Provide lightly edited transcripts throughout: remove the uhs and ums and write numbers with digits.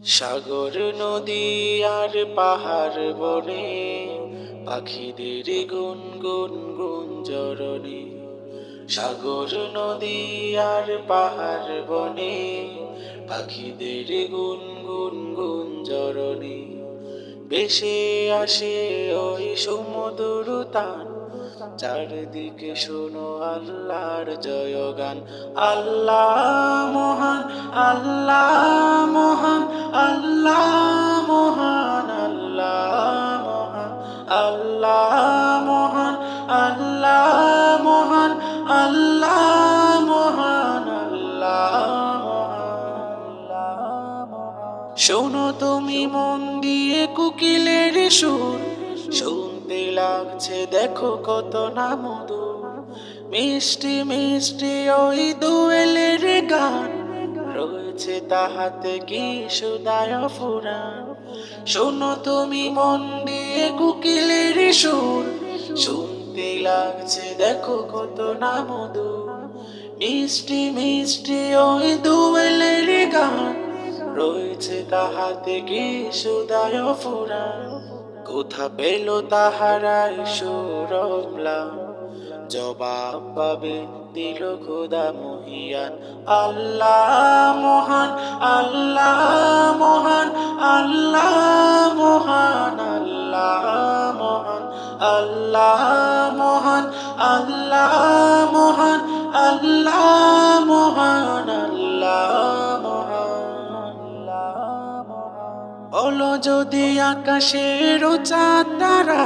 সাগর নদী আর পাহাড় বনে পাখিদের গুনগুন গুঞ্জরণে। সাগর নদী আর পাহাড় বনে পাখিদের গুনগুন গুঞ্জরণে। ভেসে আসে ওই সমুদ্র তান, চারদিকে শোনো আল্লাহর জয়গান। আল্লাহ মহান, আল্লাহ মহান, আল্লাহ মহান, আল্লাহ মহান, আল্লাহ মহান, আল্লাহ মহান, আল্লাহ মহান, আল্লাহ মহান। শোনো তুমি মন দিয়ে কোকিলের সুর, শুনতে লাগছে দেখো কত না মধুর। মিষ্টি মিষ্টি ওই দোয়েলের গান, রয়েছে তাহাতে কি সুদায় ফুরান। শোনো তুমি মন দিয়ে কোকিলের সুর, শুনতে লাগছে দেখো কত না মধুর। মিষ্টি মিষ্টি ওই দোয়েলের গান, রয়েছে তাহাতে কি সুদায় ফুরান। কোথা পেল তাহারাই সুরমলাম, জবাব পাবে দিল খোদা মহিয়ান। আল্লাহ মহান, আল্লাহ মহান, আল্লাহ মহান, আল্লাহ মহান, আল্লাহ মহান, আল্লাহ মহান, আল্লাহ মহান, আল্লাহ মহান। বলো যদি আকাশের চাঁদ তারা,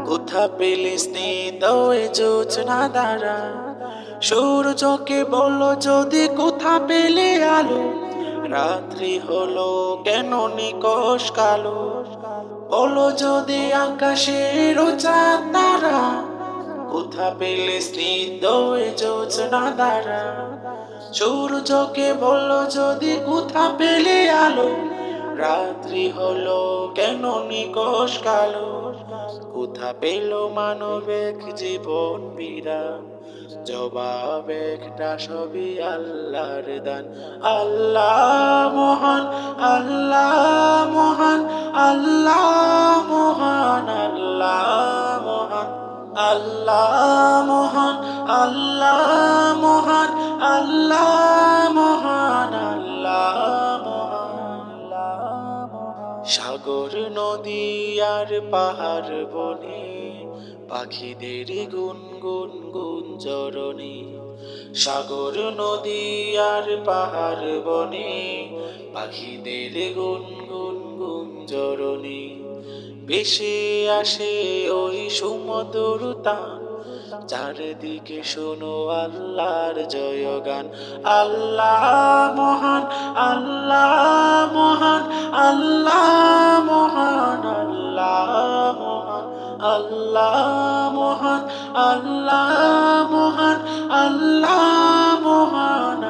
কোথা পেলে স্নিগ্ধ ওই জোছনা দ্বারা। সূর্যকে বলো যদি কোথা পেলে আলো, রাত্রি হলো কেন নিকষ কালো। বলো যদি আকাশের চাঁদ তারা, কোথা পেলে স্নিগ্ধ ওই জোছনা দ্বারা। সূর্যকে বলো যদি কোথা পেলে আলো, রাত্রি হলো কেন নিকষ কালো। কোথা পেল মানবিক জীবন বিরাম, জবাব একটা সবই আল্লাহর দান। আল্লাহ মহান, আল্লাহ মহান, আল্লাহ মহান, আল্লাহ মহান, আল্লাহ মহান, আল্লাহ মহান, আল্লাহ মহান, আল্লাহ মহান। সাগর নদী আর পাহাড় বনে পাখিদের গুনগুন গুঞ্জরণে। সাগর নদী আর পাহাড় বনে পাখিদের গুনগুন গুঞ্জরণে। ভেসে আসে ওই সমুদ্র তান, চারদিকে শোনো আল্লাহর জয়গান। আল্লাহ মহান, আল্লাহ মহান, আল্লাহ মহান, আল্লাহ মহান, আল্লাহ মহান, আল্লাহ মহান, আল্লাহ মহান।